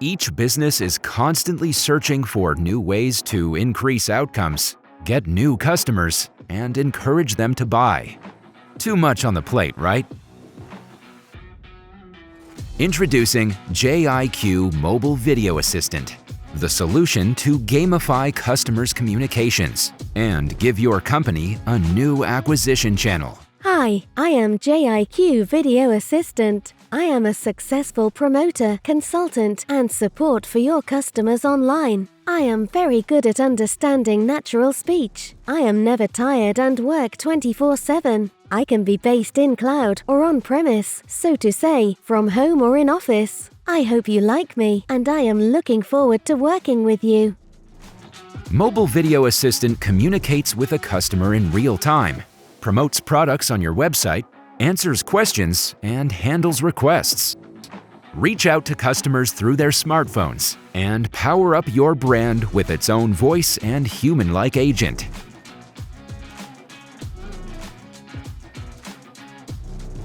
Each business is constantly searching for new ways to increase outcomes, get new customers, and encourage them to buy. Too much on the plate, right? Introducing JIQ Mobile Video Assistant, the solution to gamify customers' communications and give your company a new acquisition channel. Hi, I am JIQ Video Assistant. I am a successful promoter, consultant, and support for your customers online. I am very good at understanding natural speech. I am never tired and work 24/7. I can be based in cloud or on-premise, so to say, from home or in office. I hope you like me, and I am looking forward to working with you. Mobile Video Assistant communicates with a customer in real time, promotes products on your website, answers questions, and handles requests. Reach out to customers through their smartphones and power up your brand with its own voice and human-like agent.